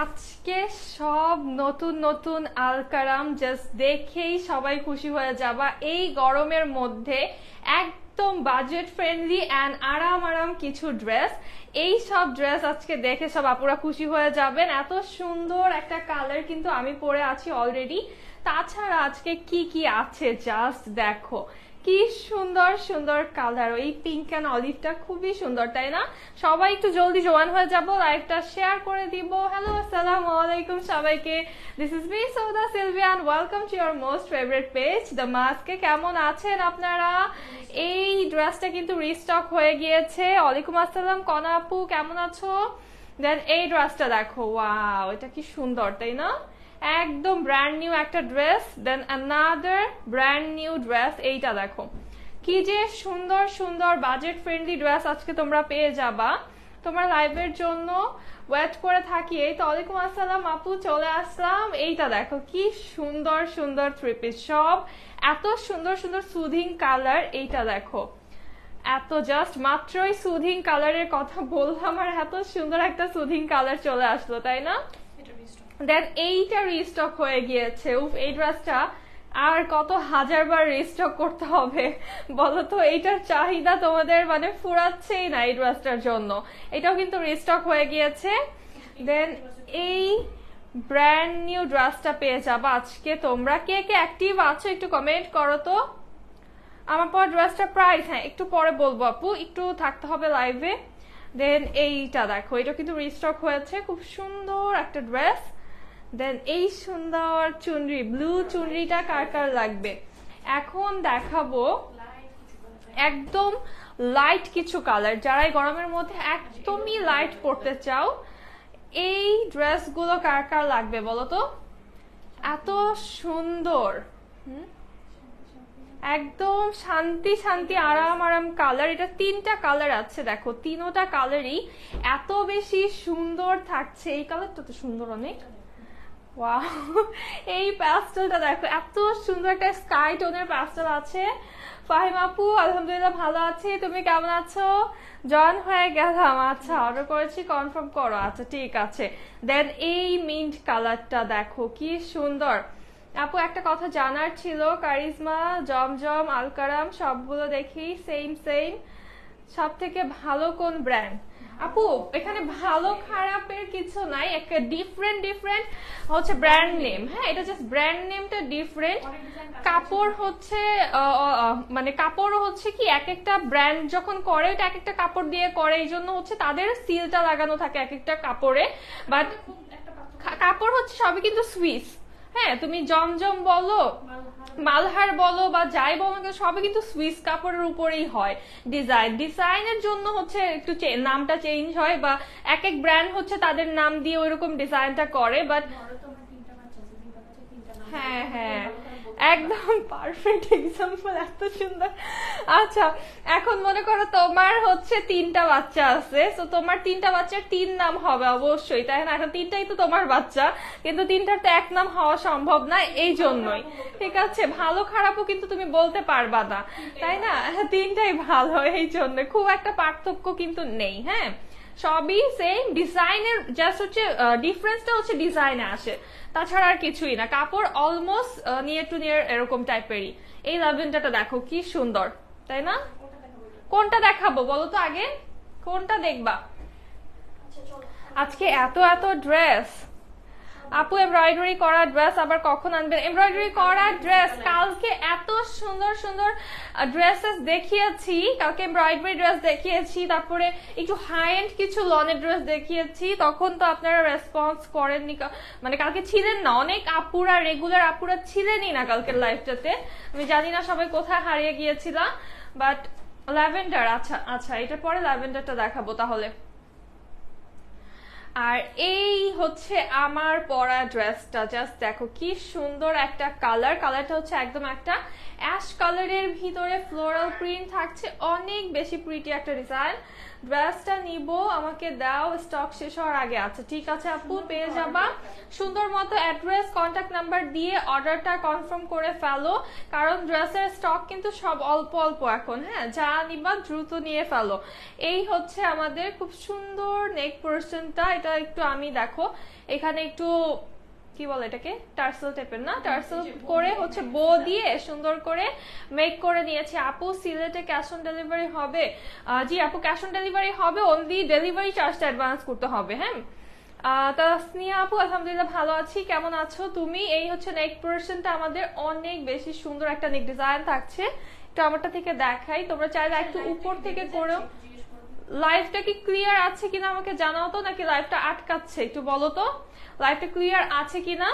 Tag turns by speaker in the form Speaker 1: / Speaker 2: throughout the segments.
Speaker 1: আজকে সব নতুন নতুন আলকারাম জাস্ট দেখেই সবাই খুশি হয়ে যাবা। এই গরমের মধ্যে একদম বাজেট ফ্রেন্ডলি অ্যান্ড আরাম আরাম কিছু ড্রেস, এই সব ড্রেস আজকে দেখে সব আপুরা খুশি হয়ে যাবেন। এত সুন্দর একটা কালার কিন্তু আমি পরে আছি অলরেডি। তাছাড়া আজকে কি কি আছে জাস্ট দেখো, কি সুন্দর সুন্দর কালার। এই পিঙ্ক অ্যান্ড অলিভটা খুবই সুন্দর, তাই না? সবাই একটু জলদি জোয়ান হয়ে যাবো, লাইভটা শেয়ার করে দিব। হ্যালো, আসসালামু আলাইকুম সবাইকে। This is me Sauda Sylvia and welcome to your most favourite page the মাস্কে। কেমন আছেন আপনারা? এই ড্রেসটা কিন্তু রিস্টক হয়ে গিয়েছে। ওয়ালাইকুম আসসালাম কনা আপু, কেমন আছো? দেন এই ড্রেসটা দেখো, ওয়াও, এটা কি সুন্দর, তাই না? একদম ব্র্যান্ড নিউ একটা ড্রেস। দেন অ্যানাদার ব্র্যান্ড নিউ ড্রেস, এইটা দেখো কি যে সুন্দর সুন্দর বাজেট ফ্রেন্ডলি ড্রেস আজকে তোমরা পেয়ে যাবা। তোমার লাইভের জন্য ওয়েট করে থাকি। এই তো, ওয়ালাইকুম আসসালাম আপু, চলে আসলাম। এইটা দেখো কি সুন্দর সুন্দর থ্রি পিস, সব এত সুন্দর সুন্দর সুদিং কালার। এইটা দেখো, এত জাস্ট মাত্রই সুদিং কালারের কথা বললাম আর এত সুন্দর একটা সুদিং কালার চলে আসলো, তাই না? দেন এইটা রিস্টক হয়ে গিয়েছে। উফ, এই ড্রেসটা আর কত হাজারবার রিস্টক করতে হবে বলো তো? এইটার চাহিদা তোমাদের মানে ফুরাচ্ছেই না এই ড্রেসটার জন্য। এটাও কিন্তু রিস্টক হয়ে গিয়েছে। দেন এই ব্র্যান্ড নিউ ড্রেসটা পেয়ে যাবা আজকে তোমরা। কে কে অ্যাক্টিভ আছো একটু কমেন্ট করো তো। আমার পর ড্রেসটা প্রাইস, হ্যাঁ একটু পরে বলবো আপু, একটু থাকতে হবে লাইভে। দেন এইটা দেখো, এটা কিন্তু রিস্টক হয়েছে, খুব সুন্দর একটা ড্রেস। দেন এই সুন্দর চুনরি, ব্লু চুনরিটা কার কার লাগবে? এখন দেখাবো একদম লাইট কিছু কালার, যারা এই গরমের মধ্যে একদমই লাইট পরতে চাও, এই ড্রেসগুলো কার কার লাগবে বলো তো? এত সুন্দর, একদম শান্তি শান্তি আরাম আরাম কালার। এটা তিনটা কালার আছে, দেখো তিনোটা কালারই এত বেশি সুন্দর থাকছে। এই কালারটা তো সুন্দর অনেক। ওয়াও, এই প্যাস্টেলটা দেখো, এত সুন্দর একটা স্কাই টোনের প্যাস্টেল আছে। ফাহিম আপু, আলহামদুলিল্লাহ ভালো আছি, তুমি কেমন আছো? জয়েন হয়ে গেলাম, আচ্ছা অর্ডার করেছি, কনফার্ম করো, আচ্ছা ঠিক আছে। দেন এই মিন্ট কালারটা দেখো কি সুন্দর। আপু একটা কথা জানার ছিল, কারিজমা, জমজম, আলকারাম সবগুলো দেখি সেম সেম, সব থেকে ভালো কোন ব্র্যান্ড? আপু এখানে ভালো খারাপের কিছু নাই, একটা ডিফারেন্ট ডিফারেন্ট হচ্ছে ব্র্যান্ড নেম। হ্যাঁ, এটা জাস্ট ব্র্যান্ড নেমটা ডিফারেন্ট। কাপড় হচ্ছে মানে কাপড়ও হচ্ছে কি এক একটা ব্র্যান্ড যখন করে এটা এক একটা কাপড় দিয়ে করে, এই জন্য হচ্ছে তাদের সিলটা লাগানো থাকে এক একটা কাপড়ে। বাট কাপড় হচ্ছে সবই কিন্তু সুইস। হ্যাঁ, তুমি জমজম বলো, মালহার বলো বা যাই বলো, সবই কিন্তু সুইস কাপড়ের উপরেই হয়। ডিজাইনের জন্য হচ্ছে একটু নামটা চেঞ্জ হয়, বা এক এক ব্র্যান্ড হচ্ছে তাদের নাম দিয়ে ওইরকম ডিজাইনটা করে। বাট হ্যাঁ হ্যাঁ, একদম পারফেক্ট এক্সাম্পল, এত সুন্দর। আচ্ছা, এখন মনে করো তোমার হচ্ছে তিনটা বাচ্চা আছে, তো তোমার তিনটা বাচ্চার তিন নাম হবে অবশ্যই, তাই না? এখন তিনটাই তো তোমার বাচ্চা, কিন্তু তিনটার তো এক নাম হওয়া সম্ভব না, এই জন্যই। ঠিক আছে, ভালো খারাপও কিন্তু তুমি বলতে পারবা না, তাই না? তিনটাই ভালো, এই জন্য খুব একটা পার্থক্য কিন্তু নেই। হ্যাঁ, সবই সেম, ডিজাইনের জাস্ট হচ্ছে ডিফারেন্সটা হচ্ছে ডিজাইনে আসে, তাছাড়া আর কিছুই না। কাপড় অলমোস্ট নিয়ার টু নিয়ার এরকম টাইপেরই। এই ল্যাভেন্ডারটা দেখো কি সুন্দর, তাই না? কোনটা দেখাবো বলো তো আগে, কোনটা দেখবা? আজকে এত এত ড্রেস। আপু এমব্রয়ডারি করা ড্রেস আবার কখন আনবেন? এমব্রয়ডারি করা ড্রেস কালকে এত সুন্দর সুন্দর ড্রেসেস দেখিয়েছি, কালকে এমব্রয়ডারি ড্রেস দেখিয়েছি, তারপরে একটু হাই এন্ড কিছু লনের ড্রেস দেখিয়েছি, তখন তো আপনারা রেসপন্স করেননি, মানে কালকে ছিলেন না, অনেক আপুরা, রেগুলার আপুরা ছিলেনই না কালকের লাইভটাতে। আমি জানি না সবাই কোথায় হারিয়ে গিয়েছিলাম। বাট ল্যাভেন্ডার, আচ্ছা আচ্ছা, এটার পরে ল্যাভেন্ডারটা দেখাবো তাহলে। আর এই হচ্ছে আমার পরা ড্রেসটা, জাস্ট দেখো কি সুন্দর একটা কালার। কালারটা হচ্ছে একদম একটা অ্যাশ কালারের ভিতরে ফ্লোরাল প্রিন্ট থাকছে, অনেক বেশি প্রিটি একটা ডিজাইন। ড্রেসটা নিব, আমাকে দাও, স্টক শেষ হওয়ার আগে। আচ্ছা ঠিক আছে আপু, পেয়ে যাবা। সুন্দর মতো অ্যাড্রেস, কন্ট্যাক্ট নাম্বার দিয়ে অর্ডারটা কনফার্ম করে ফেলো, কারণ ড্রেসের স্টক কিন্তু সব অল্প অল্প এখন। হ্যাঁ, যা নিবা দ্রুত নিয়ে ফেলো। এই হচ্ছে আমাদের খুব সুন্দর নেক পোর্শনটা, এটা একটু আমি দেখো এখানে একটু কি বলে এটাকে টার্সেল টাইপের না, টার্সেল করে হচ্ছে বো দিয়ে সুন্দর করে মেক করে নিয়েছি। আপু সিলেটে ক্যাশ অন ডেলিভারি হবে? জি আপু ক্যাশ অন ডেলিভারি হবে, অনলি ডেলিভারি চার্জটা অ্যাডভান্স করতে হবে। হ্যাঁ তাসনিয়া আপু আলহামদুলিল্লাহ ভালো আছি, কেমন আছো তুমি? এই হচ্ছে নেক পোরশনটা আমাদের অনেক বেশি সুন্দর একটা নেক ডিজাইন থাকছে, একটু আমারটা থেকে দেখাই, তোমরা চাইলে একটু উপর থেকে করো। লাইভটা কি ক্লিয়ার আছে কিনা আমাকে জানাও তো, নাকি লাইভটা আটকাচ্ছে একটু বলো তো, লাইভটা ক্লিয়ার আছে কিনা?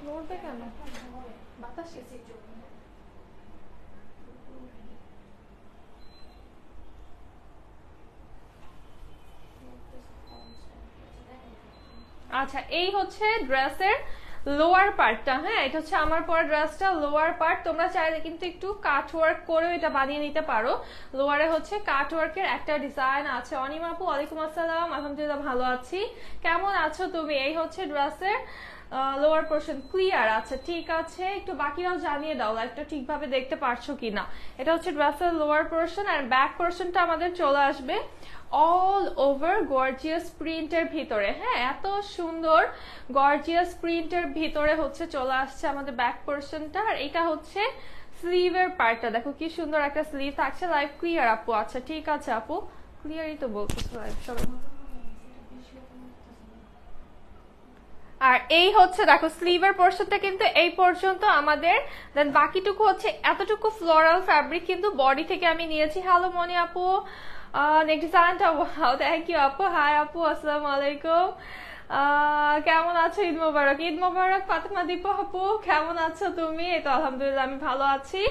Speaker 1: নড়বে কেন? বাতাস আচ্ছা এই হচ্ছে ড্রেসের লোয়ার পার্টটা। হ্যাঁ এটা হচ্ছে আমার পরা ড্রেসটা লোয়ার পার্ট, তোমরা চাইলে কিন্তু একটু কাট ওয়ার্ক করেও এটা বানিয়ে নিতে পারো। লোয়ারে হচ্ছে কাট ওয়ার্কের একটা ডিজাইন আছে। অনিমা আপু ওয়ালাইকুম আসসালাম, আলহামদুলিল্লাহ ভালো আছি, কেমন আছো তুমি? এই হচ্ছে ড্রেসের লোয়ার পোর্শন ক্লিয়ার আছে, ঠিক আছে একটু বাকিরাও জানিয়ে দাও লাইভটা ঠিকভাবে দেখতে পারছো কিনা। এটা হচ্ছে ড্রেসের লোয়ার পোর্শন, আর ব্যাক পোর্শনটা আমাদের চলে আসবে অল ওভার গর্জিয়াস প্রিন্টের ভিতরে। হ্যাঁ এত সুন্দর গর্জিয়াস প্রিন্টের ভিতরে হচ্ছে চলে আসছে আমাদের ব্যাক পোর্শনটা। আর এটা হচ্ছে স্লিভের পার্টটা, দেখো কি সুন্দর একটা স্লিভ থাকছে। লাইভ ক্লিয়ার আপু? আচ্ছা ঠিক আছে আপু, ক্লিয়ারই তো বলতেছো লাইভ সবাই। আর এই হচ্ছে দেখো স্লিভের পোর্শনটা কিন্তু এই পর্যন্ত আমাদের, দেন বাকিটুকু হচ্ছে এতটুকু ফ্লোরাল ফ্যাব্রিক কিন্তু বডি থেকে আমি নিয়েছি। হ্যালো মনি আপু, নেক্সট ডিজাইনটা ওয়াও থ্যাংক ইউ আপু। হাই আপু আসসালামু আলাইকুম, কেমন আছো? ঈদ মোবারক। ঈদ মোবারক ফাতেমা দীপা আপু, কেমন আছো তুমি? এই তো আলহামদুলিল্লাহ আমি ভালো আছি।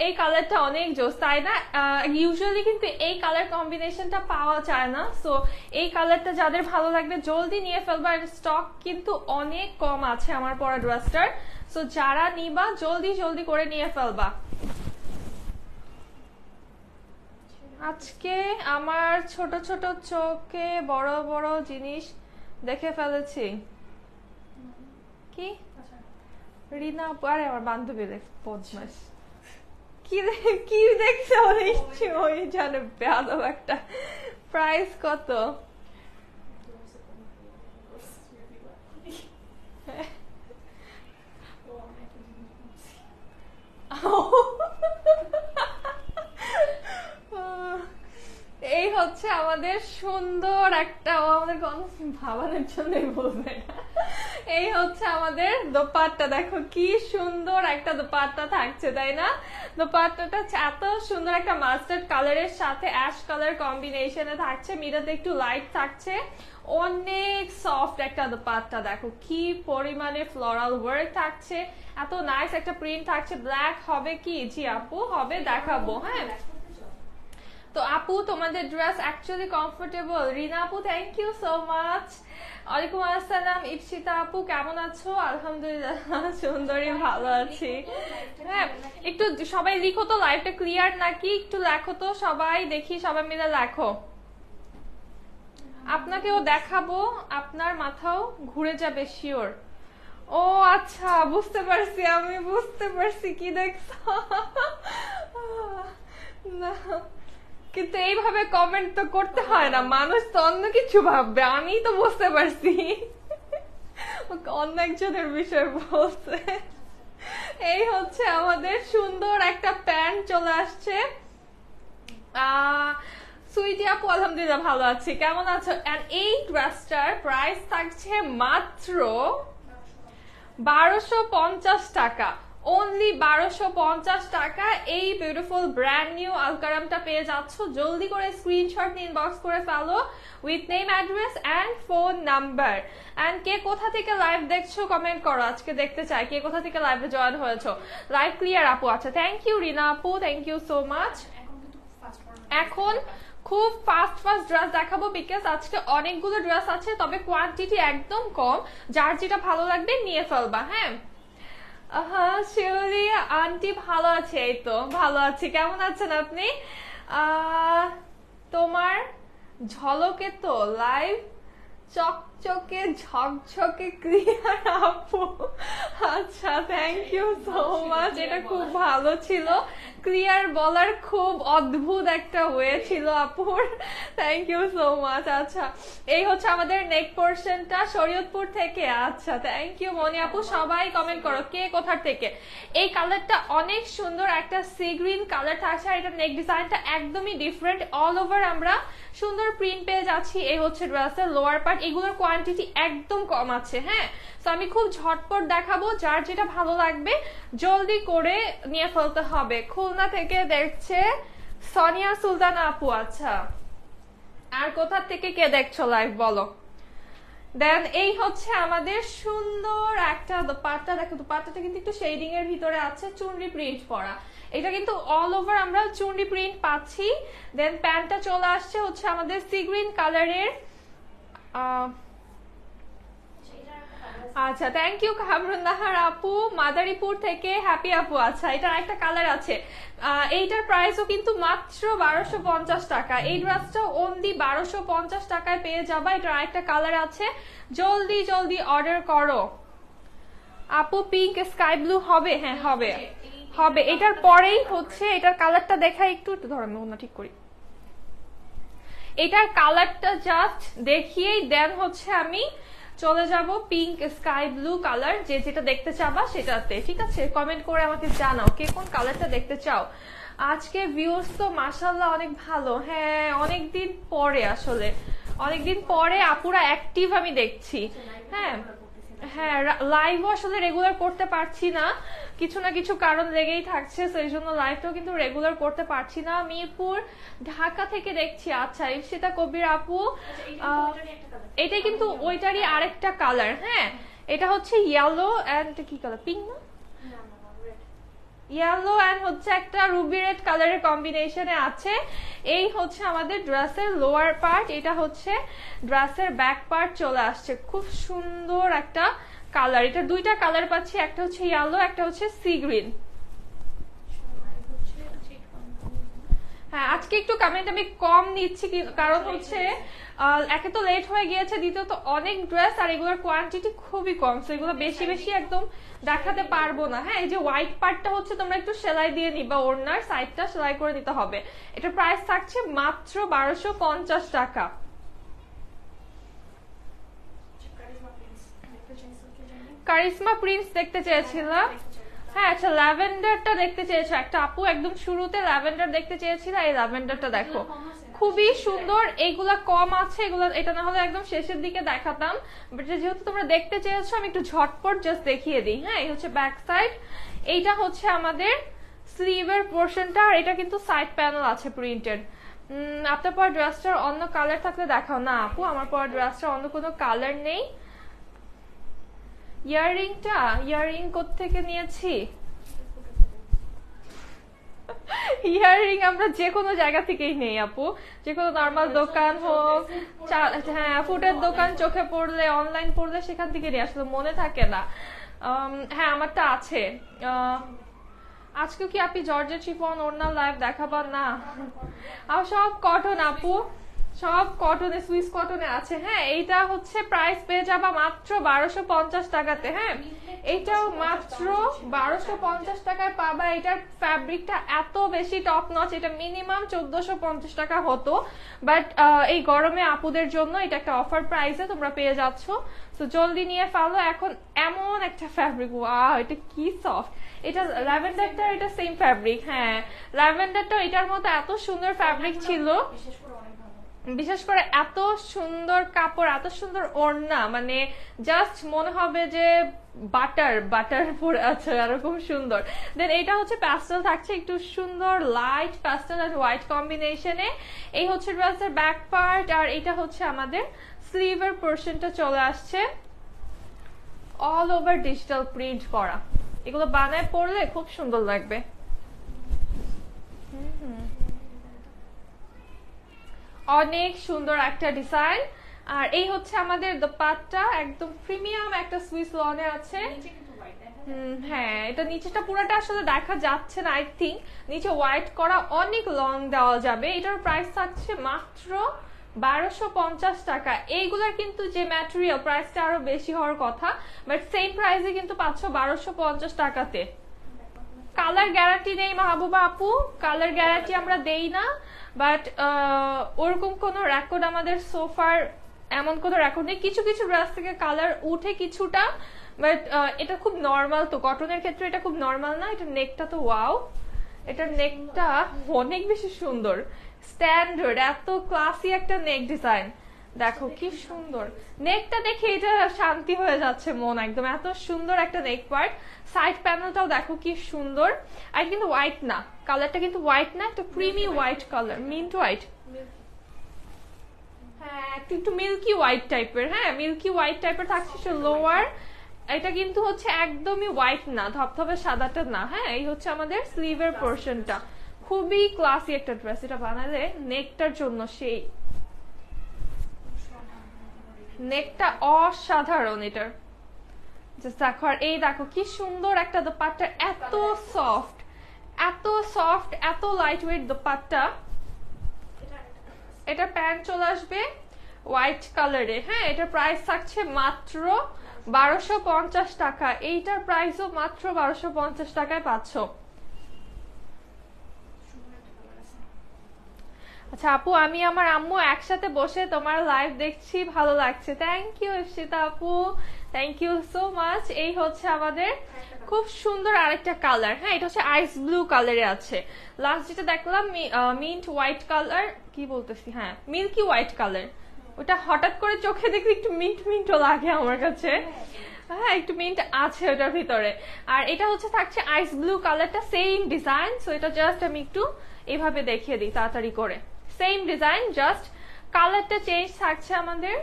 Speaker 1: এই কালারটা অনেক জোস তাই না? ইউজুয়ালি কিন্তু এই কালার কম্বিনেশনটা পাওয়া যায় না, সো এই কালারটা যাদের ভালো লাগবে জলদি নিয়ে ফেলবা। স্টক কিন্তু অনেক কম আছে আমার পরা ড্রেসটার, সো যারা নিবা জলদি জলদি করে নিয়ে ফেলবা। আজকে আমার ছোট ছোট চোখে বড় বড় জিনিস দেখে ফেলেছি। কি রিনা আরে আমার বান্ধবী দেখ বদমাস, কি দেখছে ওই জানে বেয়াদব একটা। প্রাইস কত? এই হচ্ছে আমাদের সুন্দর একটা, আমাদের ভাবানোর জন্যই বলবে। এই হচ্ছে আমাদের দোপাট্টা, দেখো কি সুন্দর একটা দোপাট্টা থাকছে তাই না? দোপাট্টাটা এত সুন্দর একটা মাস্টার্ড কালারের সাথে অ্যাশ কালার কম্বিনেশনে থাকছে, মিডলে একটু লাইট থাকছে, অনেক সফট একটা দোপাট্টা। দেখো কি পরিমাণে ফ্লোরাল ওয়ার্ক থাকছে, এত নাইস একটা প্রিন্ট থাকছে। ব্ল্যাক হবে কি? জি আপু হবে, দেখাবো। হ্যাঁ তো আপু তোমাদের ড্রেস অ্যাকচুয়ালি কমফোর্টেবল। রিনা আপু থ্যাংক ইউ সো মাচ। ওয়ালাইকুম আসসালাম। ইপসিতা আপু কেমন আছো? আলহামদুলিল্লাহ সুন্দরী ভালো আছি। হ্যাঁ একটু সবাই লিখো তো লাইভটা ক্লিয়ার নাকি, একটু লেখো তো সবাই, দেখি সবাই মিলে লেখো। আপনাকেও দেখাবো, আপনার মাথাও ঘুরে যাবে শিওর। ও আচ্ছা বুঝতে পারছি, আমি বুঝতে পারছি কি দেখছো। না কিন্তু এইভাবে কমেন্ট তো করতে হয় না, মানুষ তো অন্য কিছু ভাববে, আমি তো বুঝতে পারছি অন্য একজনের বিষয় বলছে। এই হচ্ছে আমাদের সুন্দর একটা প্যান্ট চলে আসছে। সুইটি আপু আলহামদুলিল্লাহ ভালো আছি, কেমন আছো? এন্ড এই ড্রেসটার প্রাইস থাকছে মাত্র 1250 টাকা, অনলি 1250 টাকা। এই বিউটিফুল ব্র্যান্ড নিউ আলকারামটা পেয়ে যাচ্ছ, জলদি করে স্ক্রিনশট নিয়ে ইনবক্স করে ফেলো with name address and phone number. And কে কোথা থেকে লাইভ দেখছো কমেন্ট করো, আজকে দেখতে চাই কে কোথা থেকে লাইভে জয়েন হয়েছো। লাইভ ক্লিয়ার আপু? আচ্ছা থ্যাংক ইউ রিনা আপু, থ্যাংক ইউ সো মাচ। এখন খুব ফাস্ট ড্রেস দেখাবো, বিকজ আজকে অনেকগুলো ড্রেস আছে, তবে কোয়ান্টিটি একদম কম, যার যেটা ভালো লাগবে নিয়ে ফেলবা। হ্যাঁ শিউলি আন্টি ভালো আছে, এই তো ভালো আছি, কেমন আছেন আপনি? তোমার ঝলকে তো লাইভ চকচকে ঝকঝকে ক্লিয়ার আপু। আচ্ছা থ্যাংক ইউ সো মাচ, এটা খুব ভালো ছিল, ক্লিয়ার বলার খুব অদ্ভুত একটা ওয়ে ছিল আপুর, থ্যাংক ইউ সো মাচ। আচ্ছা এই হচ্ছে আমাদের নেক পোর্শনটা শরীয়তপুর থেকে। আচ্ছা থ্যাংক ইউ মনি আপু, সবাই কমেন্ট করো কে কোথার থেকে। এই কালারটা অনেক সুন্দর, একটা সি গ্রিন কালার থাকছে, আর এটা নেক ডিজাইনটা একদমই ডিফারেন্ট, অল ওভার আমরা সুন্দর প্রিন্ট পেয়ে যাচ্ছি। এই হচ্ছে ড্রেসের লোয়ার পার্ট, এগুলোর কোয়ান্টিটি একদম কম আছে। হ্যাঁ, তো আমি খুব ঝটপট দেখাবো, যার যেটা ভালো লাগবে জলদি করে নিয়ে ফেলতে হবে। খুলনা থেকে দেখছে সোনিয়া সুলতান আপু। আচ্ছা আর কোথা থেকে কে দেখছো লাইভ বলো। দেন এই হচ্ছে আমাদের সুন্দর একটা দোপাট্টা, দেখো দোপাট্টাটা কিন্তু একটু শেডিং এর ভিতরে আছে, চুনরি প্রিন্ট করা, এটা কিন্তু অল ওভার আমরা চুনরি প্রিন্ট পাচ্ছি। দেন প্যান্টটা চলে আসছে হচ্ছে আমাদের সি গ্রিন কালারের। আচ্ছা থ্যাংক ইউ কামরুন নাহার আপু, মাদারীপুর থেকে হ্যাপি আপু। আচ্ছা এটার একটা কালার আছে, এইটার প্রাইসও কিন্তু মাত্র 1250 টাকা। এই ড্রেসটা অনলি 1250 টাকায় পেয়ে যাবা। এটার একটা কালার আছে, জলদি জলদি অর্ডার করো আপু। পিঙ্ক স্কাই ব্লু হবে? হ্যাঁ হবে হবে। এটার পরেই হচ্ছে এটার কালারটা দেখা, একটু ধরো আমি অন্য ঠিক করি, এটার কালারটা জাস্ট দেখিয়েই দেন হচ্ছে আমি চলে যাব পিঙ্ক স্কাই ব্লু কালার, যে যেটা দেখতে চাবা সেটাতে। ঠিক আছে, কমেন্ট করে আমাকে জানাও কে কোন কালারটা দেখতে চাও। আজকে ভিউজ তো মাশাআল্লাহ অনেক ভালো। হ্যাঁ অনেকদিন পরে, আসলে অনেকদিন পরে আপুরা অ্যাক্টিভ আমি দেখছি। হ্যাঁ হ্যাঁ লাইভও আসলে রেগুলার করতে পারছি না, কিছু না কিছু কারণ লেগেই থাকছে, সেই জন্য লাইভটাও কিন্তু রেগুলার করতে পারছি না। মিরপুর ঢাকা থেকে দেখছি। আচ্ছা ইপসিতা কবির আপু, এটা কিন্তু ওইটারই আরেকটা কালার। হ্যাঁ এটা হচ্ছে ইয়েলো এন্ড কি কালার, পিঙ্ক না, ইয়েলো এন্ড হচ্ছে একটা রুবি রেড কালারের কম্বিনেশনে আছে। এই হচ্ছে আমাদের ড্রেসের লোয়ার পার্ট, এটা হচ্ছে ড্রেসের ব্যাক পার্ট চলে আসছে। খুব সুন্দর একটা কালার, এটা দুইটা কালার পাচ্ছি, একটা হচ্ছে ইয়েলো একটা হচ্ছে সি গ্রিন। হ্যাঁ আজকে একটু কমেন্ট আমি কম নিচ্ছি, কারণ হচ্ছে একে তো লেট হয়ে গিয়েছে, দ্বিতীয়ত অনেক ড্রেস আর এগুলোর কোয়ান্টিটি খুবই কম, তো এগুলো বেশি বেশি একদম দেখাতে পারবো না। হ্যাঁ এই যে হোয়াইট পার্টটা হচ্ছে তোমরা একটু সেলাই দিয়ে নিবা, ওড়নার সাইডটা সেলাই করে নিতে হবে। এটার প্রাইস থাকছে মাত্র 1250 টাকা। কারিশমা প্রিন্স দেখতে চেয়েছিলাম। হ্যাঁ আচ্ছা ল্যাভেন্ডারটা দেখতে চেয়েছো, একটা আপু একদম শুরুতে ল্যাভেন্ডার দেখতে চেয়েছিল, এই ল্যাভেন্ডারটা দেখো খুবই সুন্দর। এইগুলা কম আছে, এগুলো এটা না হলে একদম শেষের দিকে দেখাতাম, বাট যেহেতু তোমরা দেখতে চেয়েছো আমি একটু ঝটপট জাস্ট দেখিয়ে দিই। হ্যাঁ এই হচ্ছে ব্যাক সাইড, এইটা হচ্ছে আমাদের স্লিভের পোর্শনটা, আর এটা কিন্তু সাইড প্যানেল আছে প্রিন্টেড। আপনার পর ড্রেসটার অন্য কালার থাকলে দেখাও। না আপু আমার পর ড্রেসটার অন্য কোনো কালার নেই। ইয়াররিংটা, ইয়াররিং কোত্থেকে নিয়েছি? ইয়াররিং আমরা যে কোনো জায়গা থেকেই নেই আপু, যে কোনো নর্মাল দোকান হোক, হ্যাঁ ফুটের দোকান চোখে পড়লে, অনলাইন পড়লে সেখান থেকে নিয়ে আসলে মনে থাকে না। হ্যাঁ আমারটা আছে। আজকে কি আপনি জর্জেট শিফন ওড়না লাইভ দেখাবার? না আর সব কটন আপু, সব কটনে, সুইস কটনে আছে। হ্যাঁ এইটা হচ্ছে প্রাইস পেয়ে যাবা মাত্র 1250 টাকাতে। হ্যাঁ এইটাও মাত্র 1250 টাকায় পাবা। এটার ফ্যাব্রিকটা এত বেশি টপ নচ, এটা মিনিমাম 1450 টাকা হতো, বাট এই গরমে আপুদের জন্য এটা একটা অফার প্রাইসে তোমরা পেয়ে যাচ্ছ, তো জলদি নিয়ে ফেলো। এখন এমন একটা ফ্যাব্রিক, ওয়াও এটা কি সফট। এটা ল্যাভেন্ডারটা, এটা সেম ফ্যাব্রিক। হ্যাঁ ল্যাভেন্ডারটা এটার মতো এত সুন্দর ফ্যাব্রিক ছিল, বিশেষ করে এত সুন্দর কাপড়, এত সুন্দর ওড়না, মানে জাস্ট মনে হবে যে বাটার বাটার পরে আছে, এরকম সুন্দর। দেন এটা হচ্ছে প্যাস্টেল থাকছে, একটু সুন্দর লাইট প্যাস্টেল আর হোয়াইট কম্বিনেশনে। এই হচ্ছে ড্রেসের ব্যাক পার্ট, আর এটা হচ্ছে আমাদের স্লিভের পোর্শনটা চলে আসছে অল ওভার ডিজিটাল প্রিন্ট করা। এগুলো বানায় পরলে খুব সুন্দর লাগবে। অনেক সুন্দর একটা ডিজাইন। আর এই হচ্ছে আমাদের দোপাট্টা, একদম প্রিমিয়াম একটা সুইস লনে আছে। হ্যাঁ এটা নিচেটা পুরোটা আসলে দেখা যাচ্ছে না, আই থিঙ্ক নিচে হোয়াইট করা, অনেক লং দেওয়া যাবে। এটার প্রাইস থাকছে মাত্র 1250 টাকা। এইগুলার কিন্তু যে ম্যাটেরিয়াল প্রাইসটা আরো বেশি হওয়ার কথা, বাট সেম প্রাইসে কিন্তু পাচ্ছ 1250 টাকাতে। কালার গ্যারান্টি নেই মাহবুবা আপু, কালার গ্যারান্টি আমরা দেই না, বাট ওরকম কোনো রেকর্ড আমাদের সোফার এমন কোনো রেকর্ড নেই। কিছু কিছু ড্রেস থেকে কালার উঠে কিছুটা, বাট এটা খুব নর্মাল, তো কটনের ক্ষেত্রে এটা খুব নর্মাল না। এটা নেকটা তো ওয়াও, এটার নেকটা অনেক বেশি সুন্দর, স্ট্যান্ডার্ড, এত ক্লাসি একটা নেক ডিজাইন। দেখো কি সুন্দর নেকটা, দেখে এটা শান্তি হয়ে যাচ্ছে মন একদম, এত সুন্দর একটা নেক পার্ট। সাইড প্যানেলটাও দেখো কি সুন্দর, আর কিন্তু হোয়াইট না, কালারটা কিন্তু হোয়াইট না, একটা creamy white colour, mint white, হ্যাঁ একটু মিল্কি হোয়াইট টাইপের, হ্যাঁ মিল্কি হোয়াইট টাইপের থাকছে লোয়ার। এটা কিন্তু হচ্ছে একদমই হোয়াইট না, ধপধপে সাদাটা না, হ্যাঁ এই হচ্ছে আমাদের স্লিভের পোর্শনটা। খুবই ক্লাসি একটা ড্রেস, এটা বানালে নেকটার জন্য সেই নেকটা অসাধারণ এটার। দেখো, আর এই দেখো কি সুন্দর একটা দোপাট্টা, এত সফট, এত সফট, এত লাইট ওয়েট দোপাট্টা। এটা প্যান্ট চলে আসবে হোয়াইট কালারে, হ্যাঁ এটার প্রাইস থাকছে মাত্র 1250 টাকা। এইটার প্রাইসও মাত্র 1250 টাকায় পাচ্ছ। আচ্ছা আপু, আমি আমার আম্মু একসাথে বসে তোমার লাইভ দেখছি, ভালো লাগছে। থ্যাংক ইউ ইশিতা আপু, থ্যাংক ইউ সো মাচ। এই হচ্ছে আমাদের খুব সুন্দর আরেকটা কালার, হ্যাঁ এটা হচ্ছে আইস ব্লু কালারে আছে। লাস্ট যেটা দেখলাম মিন্ট হোয়াইট কালার, কি বলতেছি, হ্যাঁ মিল্কি হোয়াইট কালার, ওটা হঠাৎ করে চোখে দেখলে একটু মিন্ট মিন্টও লাগে আমার কাছে, হ্যাঁ একটু মিন্ট আছে ওটার ভিতরে। আর এটা হচ্ছে থাকছে আইস ব্লু কালারটা, সেম ডিজাইন। সো এটা জাস্ট আমি একটু এভাবে দেখিয়ে দিই তাড়াতাড়ি করে, সেম ডিজাইন, জাস্ট কালারটা চেঞ্জ থাকছে আমাদের।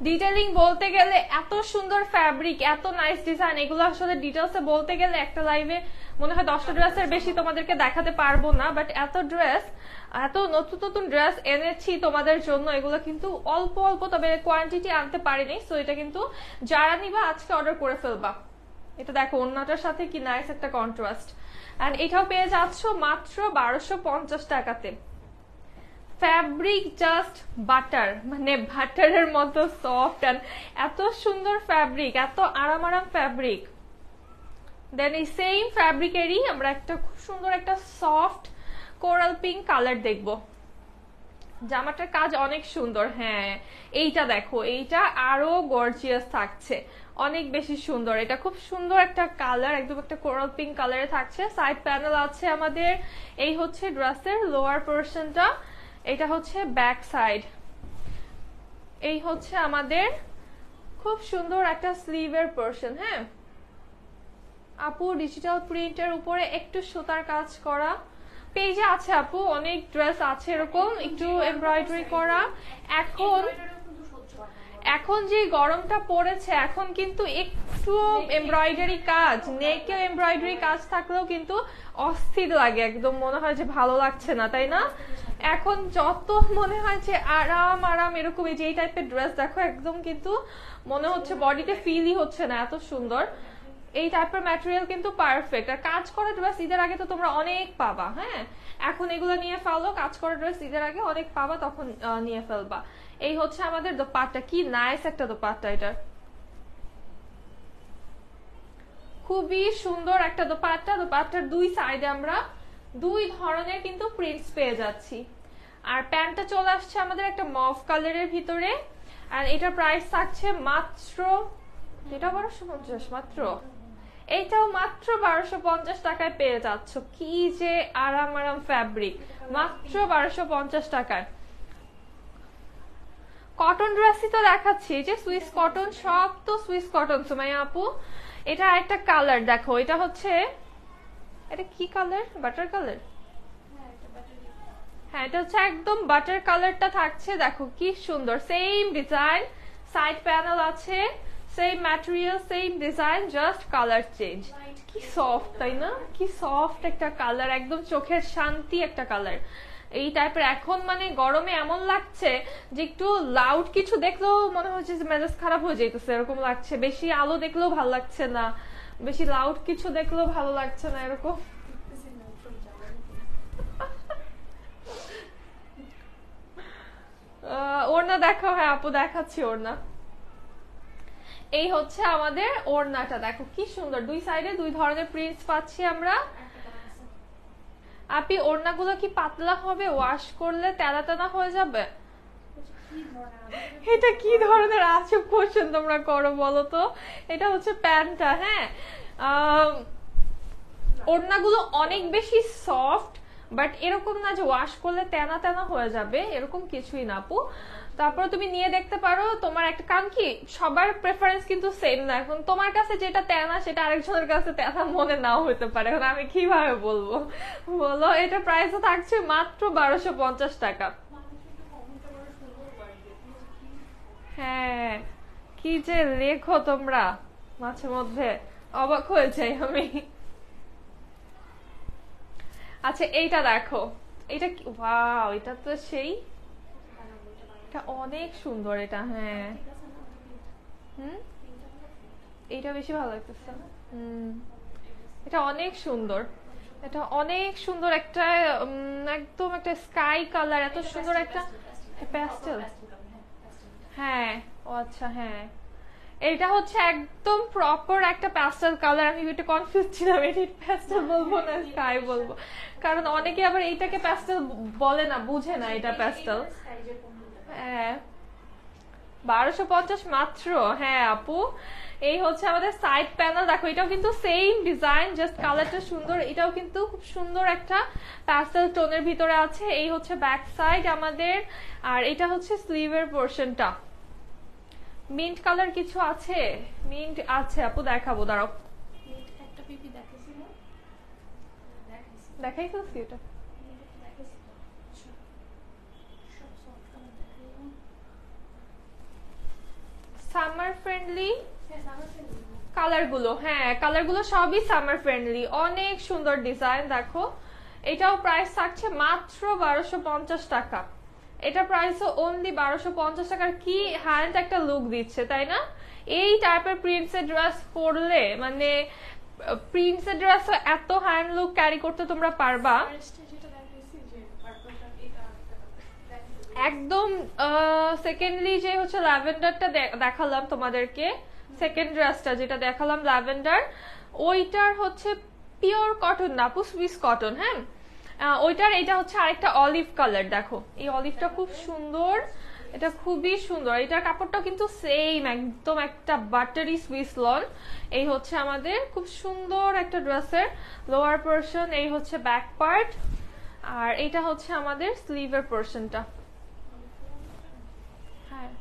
Speaker 1: ডিটেইলিং বলতে গেলে এত সুন্দর ফ্যাব্রিক, এত নাইস ডিজাইন, এগুলো আসলে ডিটেলসে বলতে গেলে একটা লাইভে মনে হয় 10টা ড্রেসের বেশি তোমাদেরকে দেখাতে পারবো না, বাট এত ড্রেস, এত নতুন নতুন ড্রেস এনেছি তোমাদের জন্য, এগুলো কিন্তু অল্প অল্প, তবে কোয়ান্টিটি আনতে পারিনি। সো এটা কিন্তু যারা নিবা আজকে অর্ডার করে ফেলবা। এটা দেখো ওন্নাটার সাথে কি নাইস একটা কন্ট্রাস্ট, এন্ড এটাও পেয়ে যাচ্ছ মাত্র 1250 টাকাতে। ফ্যাব্রিক জাস্ট বাটার, মানে বাটারের মতো সফট, এন্ড এত সুন্দর ফ্যাব্রিক, এত আরাম আরাম ফ্যাব্রিক। দেন এই সেম ফ্যাব্রিকেরই আমরা একটা খুব সুন্দর একটা সফট কোরাল পিঙ্ক কালার দেখবো। জামাটার কাজ অনেক সুন্দর, হ্যাঁ এইটা দেখো, এইটা আরো গর্জিয়াস থাকছে, অনেক বেশি সুন্দর। এটা খুব সুন্দর একটা কালার, একদম একটা কোরাল পিঙ্ক কালারে থাকছে। সাইড প্যানেল আছে আমাদের। এই হচ্ছে ড্রেসের লোয়ার পোর্শনটা, এটা হচ্ছে ব্যাক সাইড। এই হচ্ছে আমাদের খুব সুন্দর একটা স্লিভের পোর্শন। হ্যাঁ আপু, ডিজিটাল প্রিন্টের উপরে একটু সুতার কাজ করা পেজে আছে আপু, অনেক ড্রেস আছে এরকম একটু এমব্রয়ডারি করা। এখন যে গরমটা পড়েছে, এখন কিন্তু একটু এমব্রয়ডারি কাজ, নেকে এমব্রয়ডারি কাজ থাকলেও কিন্তু অস্থির লাগে, একদম মনে হয় যে ভালো লাগছে না, তাই না? এখন যত মনে হয় যে আরাম আরাম এরকম, এই যে এই টাইপের ড্রেস দেখো, একদম কিন্তু মনে হচ্ছে বডিতে ফিলই হচ্ছে না, এত সুন্দর। এই টাইপের ম্যাটেরিয়াল কিন্তু পারফেক্ট। আর কাজ করা ড্রেস ঈদের আগে তো তোমরা অনেক পাবা, হ্যাঁ এখন এগুলো নিয়ে ফেলো, কাজ করা ড্রেস ঈদের আগে অনেক পাবা, তখন নিয়ে ফেলবা। এই হচ্ছে আমাদের দোপাট্টা, কি নাইস একটা দোপাট্টা, এটা খুবই সুন্দর একটা দোপাট্টা। দোপাট্টার দুই সাইডে আমরা দুই ধরনের কিন্তু প্রিন্টস পেয়ে যাচ্ছি। আর প্যান্টটা চলে আসছে আমাদের একটা মভ কালারের ভিতরে, আর এটার প্রাইস থাকছে মাত্র, এটা 1250 মাত্র, এইটাও মাত্র 1250 টাকায় পেয়ে যাচ্ছ। কি যে আরাম আরাম ফ্যাব্রিক, মাত্র 1250 টাকায়। কটন ড্রেসই তো দেখাচ্ছি, যে সুইস কটন, সব তো সুইস কটন সুমাইয়া আপু। এটা একটা কালার দেখো, এটা হচ্ছে, এটা কি কালার, বাটার কালার, হ্যাঁ এটা হচ্ছে একদম বাটার কালারটা থাকছে। দেখো কি সুন্দর, সেম ডিজাইন, সাইড প্যানেল আছে, same material, same design, just colour change. কি সফট, তাই না? কি সফট একটা কালার, একদম চোখের শান্তি একটা কালার। এই টাইপের এখন মানে গরমে এমন লাগছে যে একটু লাউড কিছু দেখলেও মনে হচ্ছে যে মেজাজ খারাপ হয়ে যাইতেছে, এরকম লাগছে। বেশি আলো দেখলেও ভালো লাগছে না, বেশি লাউড কিছু দেখলেও ভালো লাগছে না, এরকম। ওড়না দেখো, হ্যাঁ আপু দেখাচ্ছি ওড়না। এই হচ্ছে আমাদের ওড়নাটা, দেখো কি সুন্দর, দুই সাইডে দুই ধরনের প্রিন্টস পাচ্ছি আমরা। আপনি ওড়নাগুলো কি পাতলা হবে, ওয়াশ করলে তেলা তেলা হয়ে যাবে? এটা কি ধরনের আজব কোশ্চেন তোমরা করো বলো তো। এটা হচ্ছে প্যান্টটা, হ্যাঁ। ওড়নাগুলো অনেক বেশি সফট, বাট এরকম না যে ওয়াশ করলে তেনা তেনা হয়ে যাবে, এরকম কিছুই না আপু। তারপরে তুমি নিয়ে দেখতে পারো তোমার একটা, কারণ কি সবার প্রেফারেন্স কিন্তু সেম না, এখন তোমার কাছে যেটা তেনা সেটা আরেকজনের কাছে তেনা মনে নাও হতে পারে, এখন আমি কিভাবে বলবো বলো। এটা প্রাইস থাকছে মাত্র 1250 টাকা। হ্যাঁ, কি যে লেখো তোমরা, মাঝে মধ্যে অবাক হয়ে যাই আমি। আচ্ছা এইটা দেখো, এটা কি, ওয়াও, এটা তো সেই, এটা অনেক সুন্দর এটা, হ্যাঁ। হুম, এইটা বেশি ভালো লাগতেছে। হুম, এটা অনেক সুন্দর, এটা অনেক সুন্দর একটা একদম একটা স্কাই কালার, এত সুন্দর একটা প্যাস্টেল। হ্যাঁ, ও আচ্ছা, হ্যাঁ। এটা হচ্ছে একদম প্রপার একটা প্যাস্টেল কালার। আমি একটু কনফিউজ ছিলাম, এটা প্যাস্টেল বলবো না স্কাই বলবো, কারণ অনেকে আবার এইটাকে প্যাস্টেল বলে না, বুঝে না এটা প্যাস্টেল। হ্যাঁ, 1250 মাত্র। হ্যাঁ আপু, এই হচ্ছে আমাদের সাইড প্যানেল, দেখো এটাও কিন্তু সেম ডিজাইন, জাস্ট কালারটা সুন্দর। এটাও কিন্তু খুব সুন্দর একটা প্যাস্টেল টোনের ভিতরে আছে। এই হচ্ছে ব্যাক সাইড আমাদের, আর এটা হচ্ছে স্লিভের পোর্শনটা। মিন্ট কালার কিছু আছে? মিন্ট আছে আপু, দেখাবো, দাঁড়াও। দেখাই ফেলছি এটা। সামার ফ্রেন্ডলি কালারগুলো, হ্যাঁ কালারগুলো সবই সামার ফ্রেন্ডলি, অনেক সুন্দর ডিজাইন। দেখো এটাও প্রাইস থাকছে মাত্র 1250 টাকা। এটা প্রাইস অনলি 1250 টাকার। কি হ্যান্ড একটা লুক দিচ্ছে, তাই না? এই টাইপের প্রিন্টসের ড্রেস পরলে, মানে প্রিন্টসের ড্রেস এত হ্যান্ড লুক ক্যারি করতে তোমরা পারবা একদম। সেকেন্ডলি যে হচ্ছে ল্যাভেন্ডারটা দেখালাম তোমাদেরকে, সেকেন্ড ড্রেসটা যেটা দেখালাম ল্যাভেন্ডার, ওইটার হচ্ছে পিওর কটন না আপু, সুইস কটন। হ্যাঁ, ওইটার এটা হচ্ছে আরেকটা অলিভ কালার। দেখো এই অলিভটা খুব সুন্দর, এটা খুবই সুন্দর। এটার কাপড়টাও কিন্তু সেম, একদম একটা বাটারি সুইস লন। এই হচ্ছে আমাদের খুব সুন্দর একটা ড্রেসের লোয়ার পোর্শন, এই হচ্ছে ব্যাক পার্ট, আর এটা হচ্ছে আমাদের স্লিভের পোর্শনটা। হ্যাঁ,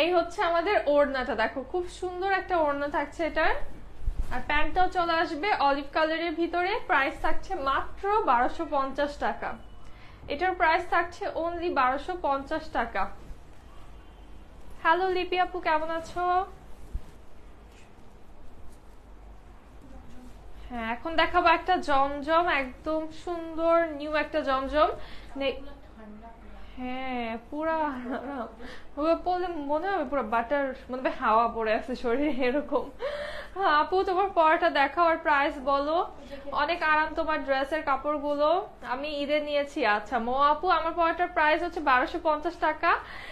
Speaker 1: এই হচ্ছে আমাদের ওড়নাটা, দেখো খুব সুন্দর একটা ওড়না থাকছে এটার, আর প্যান্টটাও চলে আসবে অলিভ কালারের ভিতরে। প্রাইস থাকছে মাত্র 1250 টাকা। এটার প্রাইস থাকছে অনলি 1250 টাকা। হ্যালো লিপি আপু, কেমন আছো? হ্যাঁ, এখন দেখাবো একটা জমজম, একদম সুন্দর নিউ একটা জমজম। হ্যাঁ, পুরা পরলে মনে হবে পুরো বাটার, মনে হবে হাওয়া পড়ে আছে শরীরে, এরকম। আপু তোমার পরাটা দেখাও আর প্রাইস বলো। অনেক আরাম তোমার ড্রেসের কাপড়গুলো, আমি ঈদে নিয়েছি। আচ্ছা মো আপু, আমার পরাটার প্রাইস হচ্ছে 1250 টাকা।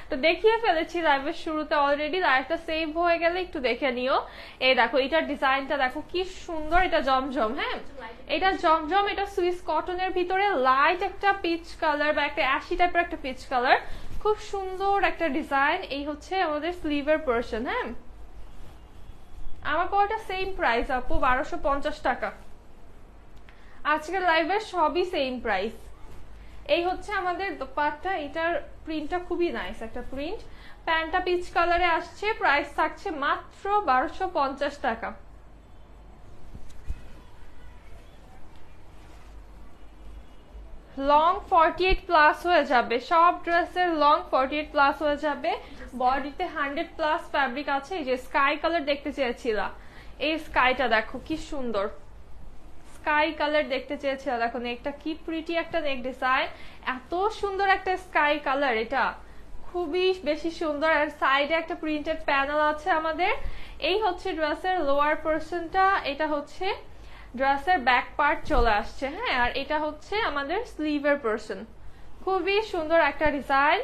Speaker 1: তো দেখিয়ে ফেলেছি লাইভের শুরুতে অলরেডি, লাইভটা সেভ হয়ে গেলে একটু দেখে নিও। এই দেখো এটার ডিজাইনটা দেখো কি সুন্দর, এটা জমজম। হ্যাঁ, এটা জমজম, এটা সুইস কটনের ভিতরে লাইট একটা পিচ কালার বা একটা অ্যাশি টাইপের একটা পিচ কালার, খুব সুন্দর একটা ডিজাইন। এই হচ্ছে আমাদের স্লিভের পোর্শন। হ্যাঁ, আমার পরটা সেম প্রাইস আপু, 1250 টাকা। আজকের লাইভের সবই সেম প্রাইস। এই হচ্ছে আমাদের দোপাট্টা, এটার প্রিন্টটা খুবই নাইস একটা প্রিন্ট। প্যান্টটা পিচ কালারে আসছে, প্রাইস থাকছে মাত্র 1250 টাকা। লং 48 প্লাস হয়ে যাবে, সব ড্রেসের লং 48 প্লাস হয়ে যাবে। বডিতে 100 প্লাস ফ্যাব্রিক আছে। এই যে স্কাই কালার দেখতে চেয়েছিলা, এই স্কাইটা দেখো কি সুন্দর, স্কাই কালার দেখতে চেয়েছিলা, দেখো নেকটা কি প্রিটি একটা নেক ডিজাইন, এত সুন্দর একটা স্কাই কালার। এটা খুবই বেশি সুন্দর। আর সাইডে একটা প্রিন্টেড প্যানেল আছে আমাদের। এই হচ্ছে ড্রেসের লোয়ার পোরশনটা, এটা হচ্ছে ড্রেসের ব্যাক পার্ট চলে আসছে। হ্যাঁ, আর এটা হচ্ছে আমাদের স্লিভের পোরশন। খুবই সুন্দর একটা ডিজাইন।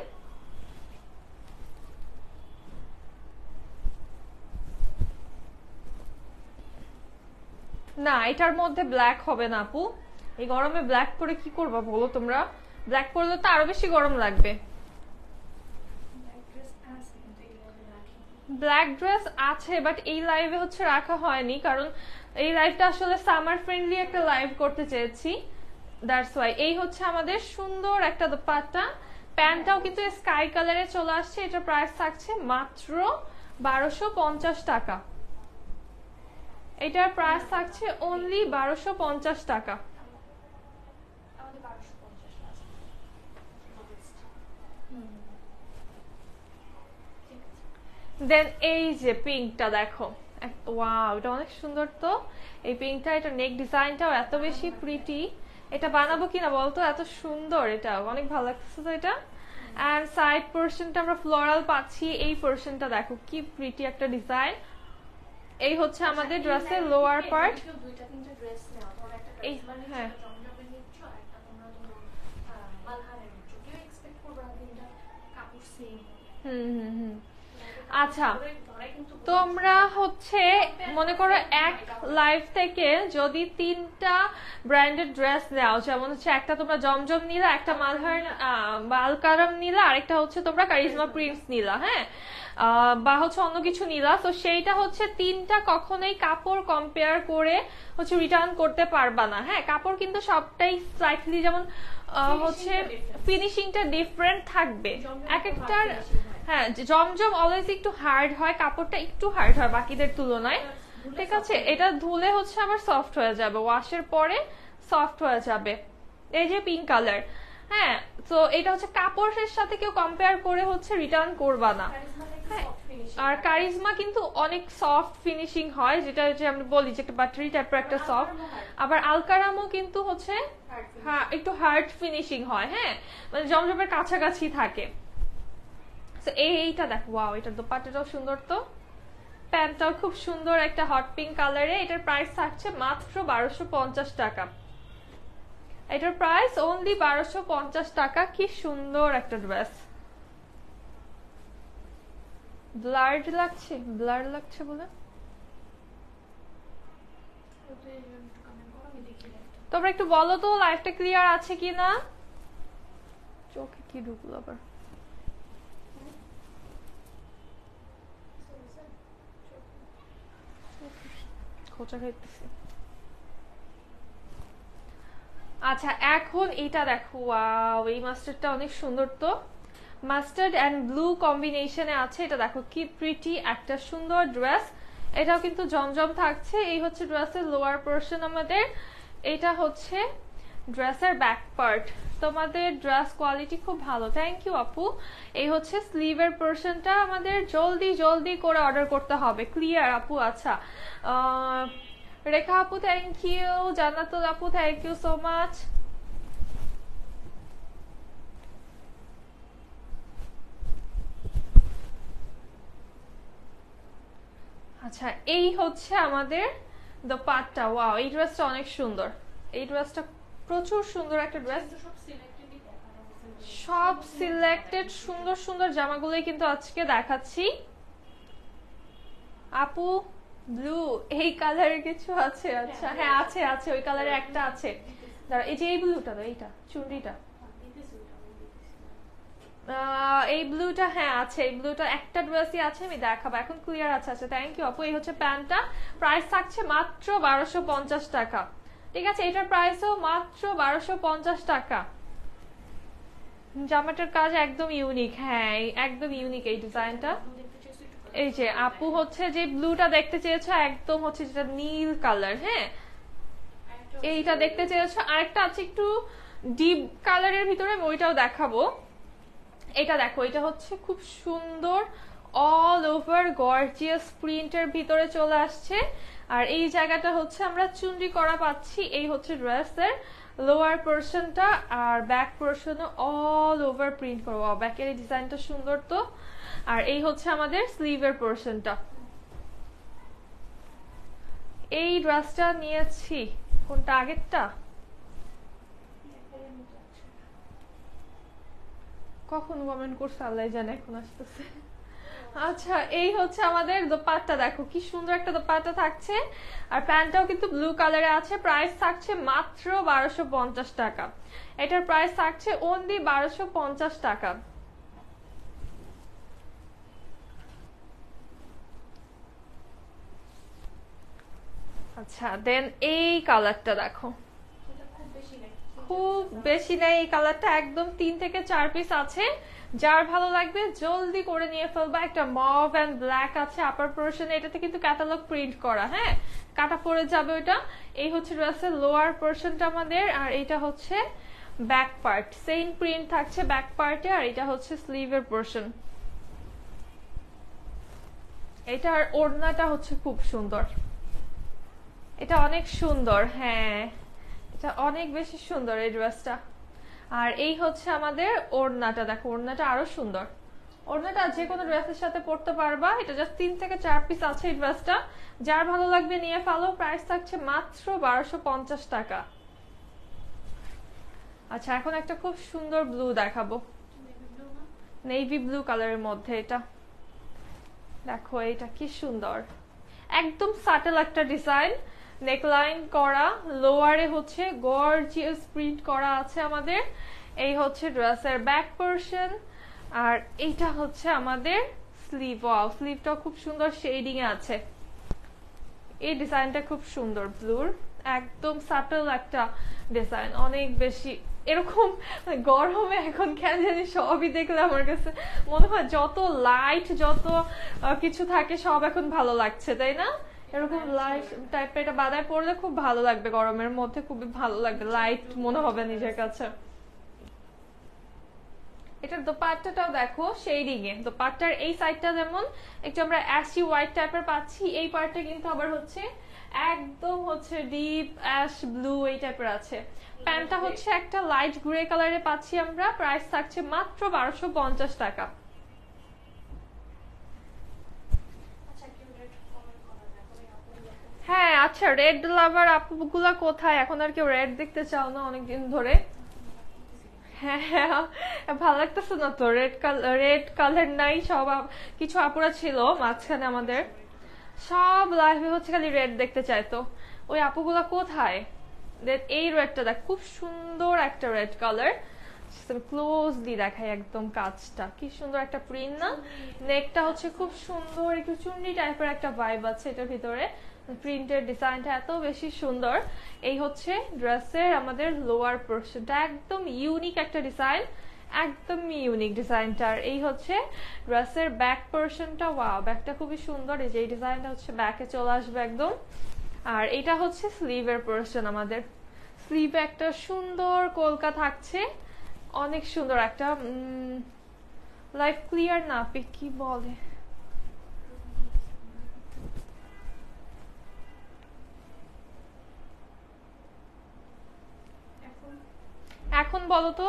Speaker 1: না, এটার মধ্যে ব্ল্যাক হবে না আপু। এই গরমে ব্ল্যাক পরে কি করবা বলো তোমরা? ব্ল্যাক পরলে তো আরো বেশি গরম লাগবে। ব্ল্যাক ড্রেস আছে, বাট এই লাইভে হচ্ছে রাখা হয়নি, কারণ এই লাইভটা আসলে সামার ফ্রেন্ডলি একটা লাইভ করতে চেয়েছি, দ্যাটস ওয়াই। এই হচ্ছে আমাদের সুন্দর একটা দোপাট্টা। প্যান্টটাও কিন্তু স্কাই কালারে চলে আসছে। এটা প্রাইস থাকছে মাত্র 1250 টাকা। এটার প্রাইস থাকছে অনলি 1250 টাকা। দেন এই যে পিঙ্কটা দেখো, ওয়াও, এটা অনেক সুন্দর। তো এই পিঙ্কটা, এটা নেক ডিজাইনটাও এত বেশি প্রিটি। এটা বানাবো কিনা বলতো, এত সুন্দর, এটা অনেক ভালো লাগছে। তো এটা এন্ড সাইড পোরশনটা আমরা ফ্লোরাল পাচ্ছি। এই পোরশনটা দেখো কি প্রিটি একটা ডিজাইন। এই হচ্ছে আমাদের ড্রেসের লোয়ার পার্ট। এই হ্যাঁ, আচ্ছা, তোমরা হচ্ছে মনে করো এক লাইভ থেকে যদি 3টা ব্র্যান্ডেড ড্রেস নাও, যেমন হচ্ছে একটা তোমরা জমজম নিলা, একটা মালকারাম নিলা, আরেকটা হচ্ছে তোমরা কারিজমা প্রিন্টস নিলা, হ্যাঁ, বা হচ্ছে অন্য কিছু নিলা, তো সেইটা হচ্ছে 3টা কখনোই কাপড় কম্পেয়ার করে হচ্ছে রিটার্ন করতে পারবা না। হ্যাঁ, কাপড় কিন্তু সবটাই স্লাইটলি যেমন হচ্ছে ফিনিশিংটা ডিফারেন্ট থাকবে এক একটার। হ্যাঁ, জমজম অলওয়েজ একটু হার্ড হয়, কাপড়টা একটু হার্ড হয় বাকিদের তুলনায়, ঠিক আছে। এটা ধুলে হচ্ছে আবার সফট হয়ে যাবে, ওয়াশের পরে সফট হয়ে যাবে। এই যে পিঙ্ক কালার, হ্যাঁ, তো এটা হচ্ছে কাপড়ের সাথে কেউ কম্পেয়ার করে হচ্ছে রিটার্ন করবা না। হ্যাঁ, আর কারিজমা কিন্তু অনেক সফট ফিনিশিং হয়, যেটা যে আমরা বলি যে একটা বাটারি টাইপের একটা সফট। আবার আলকারামও কিন্তু হচ্ছে একটু হার্ড ফিনিশিং হয়, হ্যাঁ, মানে জমজমের কাছাকাছি থাকে। এইটা দেখো, ওয়াও, এটার দোপাট্টাটাও সুন্দর। তো প্যান্টটাও খুব সুন্দর একটা হট পিঙ্ক কালারে। এটার প্রাইস থাকছে মাত্র 1250 টাকা। এটার প্রাইস অনলি 1250 টাকা। কি সুন্দর একটা ড্রেস। ব্লার্ড লাগছে, ব্লার লাগছে বলে তোমরা একটু বলো তো লাইভটা ক্লিয়ার আছে কিনা। চোখে কি ঢুকলো আবার? খোঁচা খাইতেছি। আচ্ছা, এখন এটা দেখো, ওয়াও, এই মাস্টার্ডটা অনেক সুন্দর। তো মাস্টার্ড এন্ড ব্লু কম্বিনেশনে আছে। এটা দেখো কি প্রিটি একটা সুন্দর ড্রেস। এটাও কিন্তু জমজম থাকছে। এই হচ্ছে ড্রেসের লোয়ার পোরশন আমাদের। এটা হচ্ছে ড্রেসের ব্যাক পার্ট। তোমাদের ড্রেস কোয়ালিটি খুব ভালো, থ্যাংক ইউ আপু। এই হচ্ছে স্লিভের পোরশনটা আমাদের। জলদি জলদি করে অর্ডার করতে হবে। ক্লিয়ার আপু? আচ্ছা, রেখা আপু থ্যাংক ইউ, জান্নাতুল আপু থ্যাংক ইউ সো মাচ। আচ্ছা, এই হচ্ছে আমাদের দোপাট্টা। ওয়াও, এই ড্রেসটা অনেক সুন্দর। এই ড্রেসটা প্রচুর সুন্দর একটা ড্রেস। সব সিলেক্টেড সুন্দর সুন্দর জামাগুলোই কিন্তু আজকে দেখাচ্ছি। আপু ব্লু এই কালারের কিছু আছে? আচ্ছা, হ্যাঁ আছে আছে, ওই কালারে একটা আছে। দাঁড়া, এই যে এই ব্লুটা, তো এইটা চুনরিটা, এই ব্লুটা, হ্যাঁ আছে, এই ব্লুটা একটা ড্রেসই আছে, আমি দেখাবো এখন। ক্লিয়ার আছে? আচ্ছা, থ্যাংক ইউ আপু। এই হচ্ছে প্যান্টটা, প্রাইস থাকছে মাত্র 1250 টাকা। ঠিক আছে, এটার প্রাইসও মাত্র 1250 টাকা। জামাটার কাজ একদম ইউনিক, হ্যাঁ একদম ইউনিক এই ডিজাইনটা। এই যে আপু হচ্ছে যে ব্লুটা দেখতে চেয়েছো, একদম হচ্ছে যেটা নীল কালার, হ্যাঁ এইটা দেখতে চেয়েছো। আরেকটা আছে একটু ডিপ কালারের ভিতরে, ওইটাও দেখাবো। এটা দেখো, এটা হচ্ছে খুব সুন্দর অল ওভার গর্জিয়াস প্রিন্টের ভিতরে চলে আসছে। আর এই জায়গাটা হচ্ছে আমরা চুনরি করা পাচ্ছি। এই হচ্ছে ড্রেসের লোয়ার পোর্শনটা, আর ব্যাক পোর্শনও অল ওভার প্রিন্ট করবো। ব্যাকের এই ডিজাইনটা সুন্দর তো। আর এই হচ্ছে আমাদের স্লিভের পোর্শনটা। এই ড্রেসটা নিয়েছি, কোনটা আগেরটা কখন কমেন্ট করছে আল্লাহ জানে, এখন আসতেছে। আচ্ছা, এই হচ্ছে আমাদের দোপাট্টা, দেখো কি সুন্দর একটা দোপাট্টা থাকছে। আর প্যান্টটাও কিন্তু ব্লু কালারে আছে। প্রাইস থাকছে মাত্র 1250 টাকা। এটার প্রাইস থাকছে অনলি 1250 টাকা। আচ্ছা, দেন এই কালারটা দেখো, খুব বেশি নেই এই কালারটা, একদম 3 থেকে 4 পিস আছে। যার ভালো লাগবে জলদি করে নিয়ে ফেলবা। একটা মভ এন্ড ব্ল্যাক আছে আপার পোর্শনে, এটাতে কিন্তু ক্যাটালগ প্রিন্ট করা, হ্যাঁ কাটা পড়ে যাবে ওটা। এই হচ্ছে ড্রেসের লোয়ার পোর্শনটা আমাদের, আর এটা হচ্ছে ব্যাক পার্ট, সেম প্রিন্ট থাকছে ব্যাক পার্টে। আর এটা হচ্ছে স্লিভের পোর্শন। এটার ওড়নাটা হচ্ছে খুব সুন্দর, এটা অনেক সুন্দর, হ্যাঁ এটা অনেক বেশি সুন্দর এই ড্রেসটা। আর এই হচ্ছে আমাদের ওড়নাটা, দেখো ওড়নাটা আরো সুন্দর। ওড়নাটা যে কোনো ড্রেসের সাথে পরতে পারবা। এটা জাস্ট 3 থেকে 4 পিস আছে এই ড্রেসটা। যার ভালো লাগবে নিয়ে ফেলো। প্রাইস থাকছে মাত্র 1250 টাকা। আচ্ছা, এখন একটা খুব সুন্দর ব্লু দেখাবো, নেভি ব্লু কালারের মধ্যে। এটা দেখো, এটা কি সুন্দর, একদম সাটেল একটা ডিজাইন, নেকলাইন করা, লোয়ারে হচ্ছে গর্জিয়াস প্রিন্ট করা আছে আমাদের। এই হচ্ছে ড্রেসের ব্যাক পোর্শন, আর এইটা হচ্ছে আমাদের স্লিভ। ওয়াও, স্লিভটাও খুব সুন্দর শেডিং এ আছে। এই ডিজাইনটা খুব সুন্দর, ব্লুর একদম সাটেল একটা ডিজাইন, অনেক বেশি এরকম গরমে এখন কেন জানি সবই দেখলে আমার কাছে মনে হয় যত লাইট যত কিছু থাকে সব এখন ভালো লাগছে, তাই না? এরকম লাইট টাইপের এটা বাদায় পড়লে খুব ভালো লাগবে, গরমের মধ্যে খুবই ভালো লাগবে, লাইট মনে হবে নিজের কাছে। এটার দোপাট্টাটাও দেখো শেডিং এ, দোপাট্টার এই সাইডটা যেমন একটু আমরা অ্যাশি হোয়াইট টাইপের পাচ্ছি, এই পার্টটা কিন্তু আবার হচ্ছে একদম হচ্ছে ডিপ অ্যাশ ব্লু এই টাইপের আছে। প্যান্টটা হচ্ছে একটা লাইট গ্রে কালারে পাচ্ছি আমরা। প্রাইস থাকছে মাত্র 1250 টাকা। হ্যাঁ আচ্ছা, রেড লাভার আপুগুলা কোথায়? এখন আর কেউ রেড দেখতে চাও না অনেকদিন ধরে। হ্যাঁ হ্যাঁ, ভালো লাগতেছে না তো, রেড কালার নাই। সব কিছু আপুরা ছিল মাঝখানে আমাদের, সব লাইভে হচ্ছে খালি রেড দেখতে চাইতো। ওই আপুগুলা কোথায়? এই রেডটা দেখ, খুব সুন্দর একটা রেড কালার। ক্লোজলি দেখাই একদম কাজটা, কি সুন্দর একটা প্রিন্ট না? নেকটা হচ্ছে খুব সুন্দর, একটু চুন্নি টাইপের একটা ভাইব আছে এটার ভিতরে। প্রিন্টের ডিজাইনটা এত বেশি সুন্দর। এই হচ্ছে ড্রেসের আমাদের লোয়ার পোর্শনটা, একদম ইউনিক একটা ডিজাইন, একদম ইউনিক ডিজাইনটার। এই হচ্ছে ড্রেসের ব্যাক পোর্শনটা। ওয়াও, ব্যাকটা খুবই সুন্দর। এই যে এই ডিজাইনটা হচ্ছে ব্যাকে চলে আসবে একদম। আর এটা হচ্ছে স্লিভের পোর্শন আমাদের। স্লিভে একটা সুন্দর কলকা থাকছে, অনেক সুন্দর একটা লাইফ ক্লিয়ার না আপনি কি বলে, এখন বলো তো।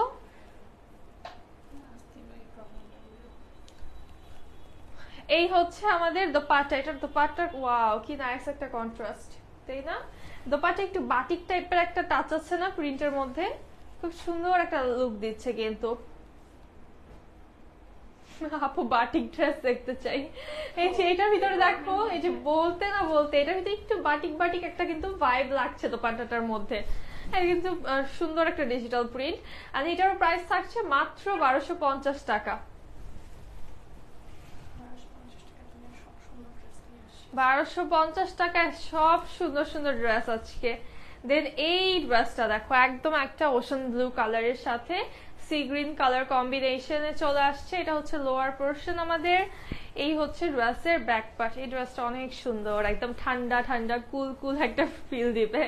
Speaker 1: এই হচ্ছে আমাদের দোপাট্টা। এটার দোপাট্টা ওয়াও কি নাইস একটা কন্ট্রাস্ট, তাই না? দোপাট্টা একটু বাটিক টাইপের একটা টাচ আছে না প্রিন্টের মধ্যে, খুব সুন্দর একটা লুক দিচ্ছে কিন্তু। আপু বাটিক ড্রেস দেখতে চাই। এই যে এটার ভিতরে দেখো, এই যে বলতে না বলতে এটার ভিতরে একটু বাটিক বাটিক একটা কিন্তু ভাইব লাগছে দোপাট্টাটার মধ্যে। কিন্তু সুন্দর একটা ডিজিটাল প্রিন্ট। আর এটার প্রাইস থাকছে মাত্র 1250 টাকা। 1250 টাকায় সব সুন্দর সুন্দর ড্রেস আজকে। দেন এই ড্রেসটা দেখো, একদম একটা ওশান ব্লু কালারের সাথে সি গ্রিন কালার কম্বিনেশনে চলে আসছে। এটা হচ্ছে লোয়ার পোর্শন আমাদের। এই হচ্ছে ড্রেসের ব্যাক পার্ট। এই ড্রেসটা অনেক সুন্দর, একদম ঠান্ডা ঠান্ডা কুল কুল একটা ফিল দিবে।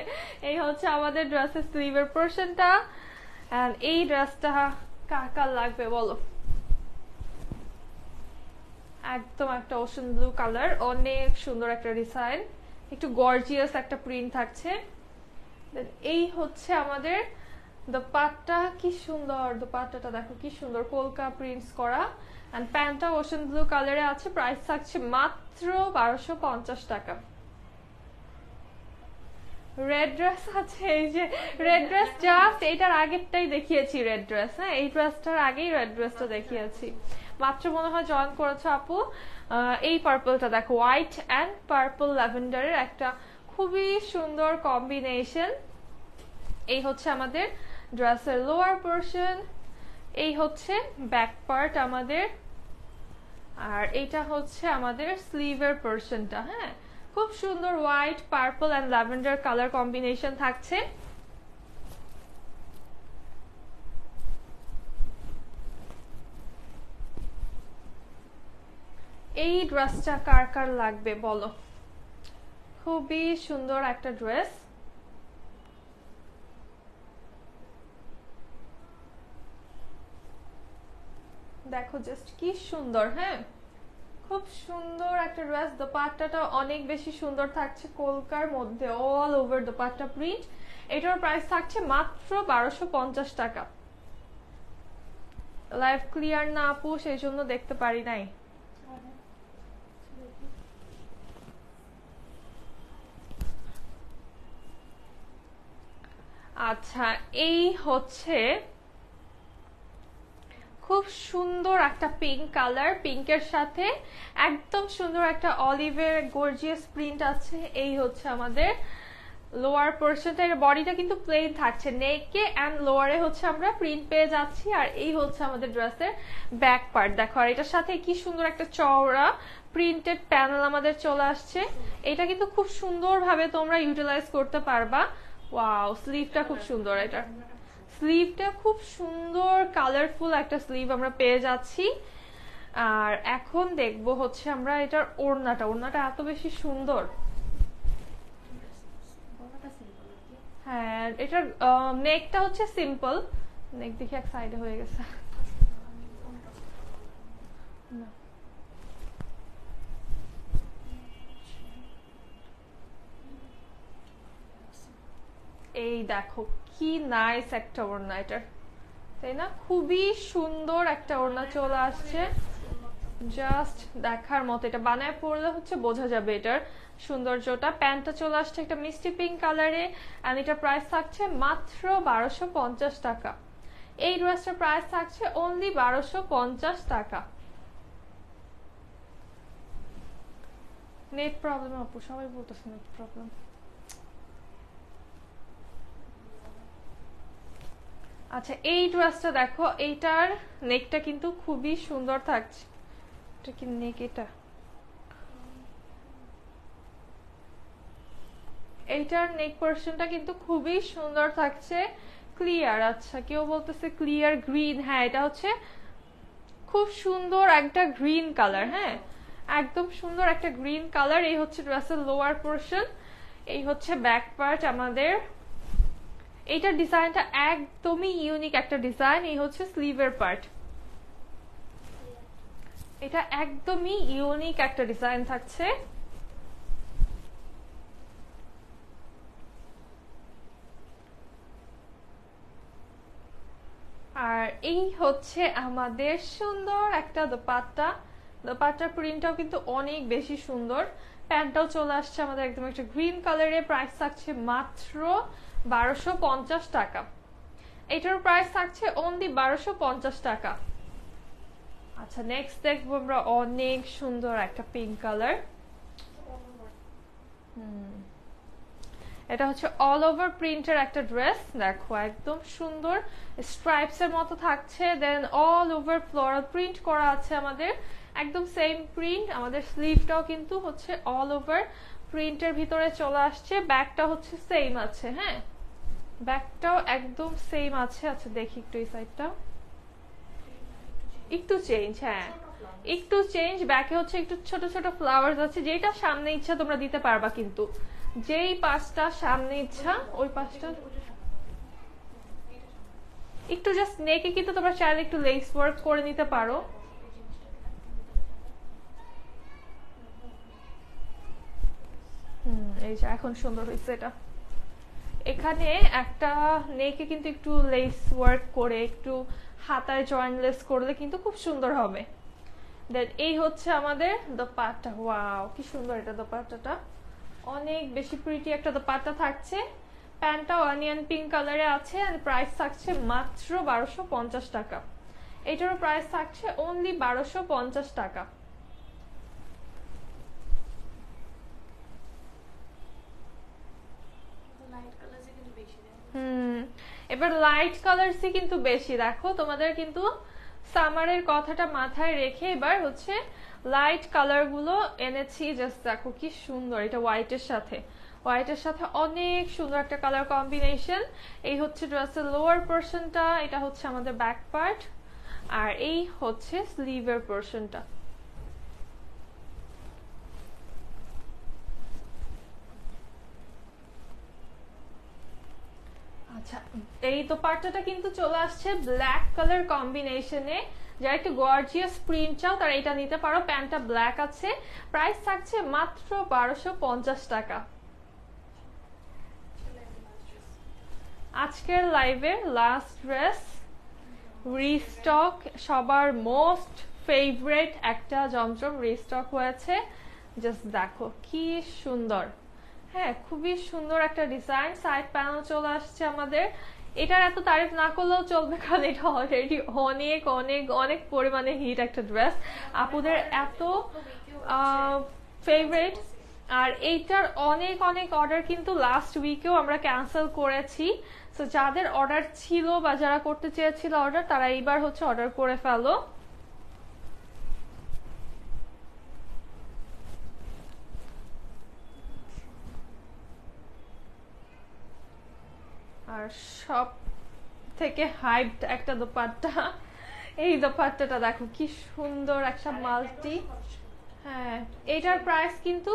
Speaker 1: এই হচ্ছে আমাদের ড্রেসের স্লিভের পোর্শনটা। এন্ড এই ড্রেসটা কার কার লাগবে বলো? একদম একটা ওশান ব্লু কালার, অনেক সুন্দর একটা ডিজাইন, একটু গর্জিয়াস একটা প্রিন্ট থাকছে। এই হচ্ছে আমাদের দোপাট্টা, কি সুন্দর দোপাট্টাটা দেখো, কি সুন্দর কলকা প্রিন্টস করা। এন্ড প্যান্টটা ওশান ব্লু কালারে আছে, প্রাইস থাকছে মাত্র 1250 টাকা। রেড ড্রেস আছে, এই যে রেড ড্রেস, জাস্ট এইটার আগেরটাই দেখিয়েছি রেড ড্রেস। হ্যাঁ, এই ড্রেসটার আগেই রেড ড্রেসটা দেখিয়েছি, মাত্র মনে হয় জয়েন করেছো আপু। এই পার্পলটা দেখো, হোয়াইট অ্যান্ড পার্পল ল্যাভেন্ডারের একটা খুবই সুন্দর কম্বিনেশন। এই হচ্ছে আমাদের ড্রেসের লোয়ার পোর্শন, এই হচ্ছে ব্যাক পার্ট আমাদের, আর এইটা হচ্ছে আমাদের স্লিভের পোর্শনটা। হ্যাঁ, খুব সুন্দর white, purple and lavender colour combination থাকছে। এই ড্রেসটা কার কার লাগবে বলো, খুবই সুন্দর একটা ড্রেস। দেখো জাস্ট কি সুন্দর। হ্যাঁ, খুব সুন্দর একটা ড্রেস। দোপাট্টাটা অনেক বেশি সুন্দর থাকছে, কলকার মধ্যে অল ওভার দোপাট্টা প্রিন্ট। এটার প্রাইস থাকছে মাত্র 1250 টাকা। লাইভ ক্লিয়ার না আপু, সেই জন্য দেখতে পারি নাই। আচ্ছা, এই হচ্ছে খুব সুন্দর একটা পিঙ্ক কালার, পিঙ্কের সাথে একদম সুন্দর একটা অলিভের গর্জিয়াস প্রিন্ট আছে। এই হচ্ছে আমাদের লোয়ার পোর্শনটা, এর বডিটা কিন্তু প্লেন থাকছে, নেকে এন্ড লোয়ারে হচ্ছে আমরা প্রিন্ট পেয়ে যাচ্ছি। আর এই হচ্ছে আমাদের ড্রেসের ব্যাক পার্ট দেখো, আর এটার সাথে কি সুন্দর একটা চওড়া প্রিন্টেড প্যানেল আমাদের চলে আসছে। এটা কিন্তু খুব সুন্দরভাবে তোমরা ইউটিলাইজ করতে পারবা। ওয়াও, স্লিভটা খুব সুন্দর, এটা স্লিভটা খুব সুন্দর কালারফুল একটা স্লিভ আমরা পেয়ে যাচ্ছি। আর এখন দেখবো হচ্ছে আমরা এটার ওড়নাটা, ওড়নাটা এত বেশি সুন্দর। হ্যাঁ, এটার নেকটা হচ্ছে সিম্পল, নেক দেখি এক সাইডে হয়ে গেছে। এই দেখো কি নাইস একটা ওড়না এটার, তাই না? খুবই সুন্দর একটা ওড়না চলে আসছে, জাস্ট দেখার মতো। এটা বানায় পরলে হচ্ছে বোঝা যাবে এটার সৌন্দর্যটা। প্যান্টটা চলে আসছে একটা মিষ্টি পিঙ্ক কালারে, এন্ড এটার প্রাইস থাকছে মাত্র 1250 টাকা। এই ড্রেসটার প্রাইস থাকছে অনলি 1250 টাকা। নেট প্রবলেম আপু, সবাই বলতেছে নেট প্রবলেম। আচ্ছা, এই ড্রেসটা দেখো, এইটার নেকটা কিন্তু খুবই সুন্দর থাকছে। এটা কি নেক? এইটার নেক পোর্শনটা কিন্তু খুবই সুন্দর থাকছে, ক্লিয়ার। আচ্ছা, কেউ বলতেছে ক্লিয়ার গ্রিন। হ্যাঁ, এটা হচ্ছে খুব সুন্দর একটা গ্রিন কালার। হ্যাঁ, একদম সুন্দর একটা গ্রিন কালার। এই হচ্ছে ড্রেসের লোয়ার পোর্শন, এই হচ্ছে ব্যাক পার্ট আমাদের। এইটার ডিজাইনটা একদমই ইউনিক একটা ডিজাইন। এই হচ্ছে স্লিভের পার্ট, এটা একদমই ইউনিক একটা ডিজাইন থাকছে। আর এই হচ্ছে আমাদের সুন্দর একটা দোপাট্টা, দোপাট্টার প্রিন্টটাও কিন্তু অনেক বেশি সুন্দর। প্যান্টটাও চলে আসছে আমাদের একদম একটা গ্রিন কালারে, প্রাইস থাকছে মাত্র 1250 টাকা। এটার প্রাইস থাকছে অনলি 1250 টাকা। আচ্ছা, নেক্সট দেখবো আমরা অনেক সুন্দর একটা পিঙ্ক কালার। এটা হচ্ছে অল ওভার প্রিন্টের একটা ড্রেস, দেখো একদম সুন্দর স্ট্রাইপস এর মতো থাকছে, দেন অল ওভার ফ্লোরাল প্রিন্ট করা আছে আমাদের, একদম সেম প্রিন্ট। আমাদের স্লিভটাও কিন্তু হচ্ছে অল ওভার প্রিন্টের ভিতরে চলে আসছে, ব্যাকটা হচ্ছে সেম আছে। হ্যাঁ, ব্যাকটাও একদম সেম আছে। আচ্ছা, দেখি একটু এই সাইডটা, একটু চেঞ্জ। হ্যাঁ, একটু চেঞ্জ, ব্যাকে হচ্ছে একটু ছোট ছোট ফ্লাওয়ার্স আছে, যেটা সামনে ইচ্ছা তোমরা দিতে পারবা, কিন্তু যেই পাশটা সামনে ইচ্ছা ওই পাশটা একটু জাস্ট নেকে কিন্তু তোমরা চাইলে একটু লেস ওয়ার্ক করে নিতে পারো। এই যে এখন সুন্দর হয়েছে এটা। এখানে একটা নেকে কিন্তু একটু লেস ওয়ার্ক করে একটু হাতায় জয়েন্ট লেস করলে কিন্তু খুব সুন্দর হবে। দেন এই হচ্ছে আমাদের দোপাট্টা। ওয়াও কি সুন্দর এটা দোপাট্টাটা, অনেক বেশি প্রিটি একটা দোপাট্টা থাকছে। প্যান্টটা অনিয়ন পিঙ্ক কালারে আছে আর প্রাইস থাকছে মাত্র 1250 টাকা। এটারও প্রাইস থাকছে অনলি 1250 টাকা। এবার লাইট কালারসই কিন্তু বেশি। দেখো তোমাদের কিন্তু সামারের কথাটা মাথায় রেখে এবার হচ্ছে লাইট কালার গুলো এনেছি। জাস্ট দেখো কি সুন্দর, এটা হোয়াইটের সাথে অনেক সুন্দর একটা কালার কম্বিনেশন। এই হচ্ছে ড্রেসের লোয়ার পোর্শনটা, এটা হচ্ছে আমাদের ব্যাক পার্ট, আর এই হচ্ছে স্লিভের পোর্শনটা। আচ্ছা, এই দোপাট্টাটা কিন্তু চলে আসছে ব্ল্যাক কালার কম্বিনেশনে। যারা একটু গর্জিয়াস প্রিন্ট চাও তারা এটা নিতে পারো। প্যান্টটা ব্ল্যাক আছে, প্রাইস থাকছে মাত্র 1250 টাকা। আজকের লাইভের লাস্ট ড্রেস রিস্টক, সবার মোস্ট ফেভারিট একটা জমজম রিস্টক হয়েছে। জাস্ট দেখো কি সুন্দর, হ্যাঁ খুবই সুন্দর একটা ডিজাইন। সাইড প্যানেল চলে আসছে আমাদের। এটার এত তারিফ না করলেও চলবে, কারণ এটা অলরেডি অনেক অনেক অনেক পরিমাণে হিট একটা ড্রেস, আপুদের এত ফেভারিট। আর এইটার অনেক অনেক অর্ডার কিন্তু লাস্ট উইকেও আমরা ক্যান্সেল করেছি। তো যাদের অর্ডার ছিল বা যারা করতে চেয়েছিল অর্ডার, তারা এইবার হচ্ছে অর্ডার করে ফেলো। আর সব থেকে হাইপড একটা দোপাট্টা, এই দোপাট্টাটা দেখো কি সুন্দর একটা মাল্টি। হ্যাঁ এটার প্রাইস কিন্তু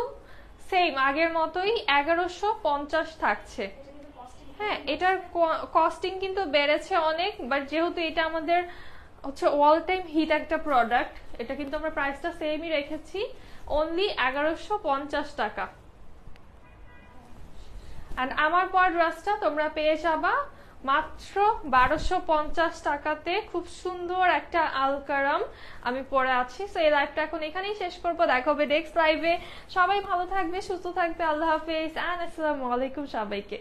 Speaker 1: সেম আগের মতোই 1150 থাকছে। হ্যাঁ এটার কস্টিং কিন্তু বেড়েছে অনেক, বাট যেহেতু এটা আমাদের হচ্ছে অল টাইম হিট একটা প্রোডাক্ট, এটা কিন্তু আমরা প্রাইসটা সেমই রেখেছি, অনলি 1150 টাকা। এন্ড আমার পর ড্রেসটা তোমরা পেয়ে যাবা মাত্র 1250 টাকাতে। খুব সুন্দর একটা আলকারাম আমি পরে আছি। তো এই লাইভটা এখন এখানেই শেষ করবো, দেখা হবে নেক্সট লাইভে। সবাই ভালো থাকবে, সুস্থ থাকবে, আল্লাহ হাফেজ, এন্ড আসসালামু আলাইকুম সবাইকে।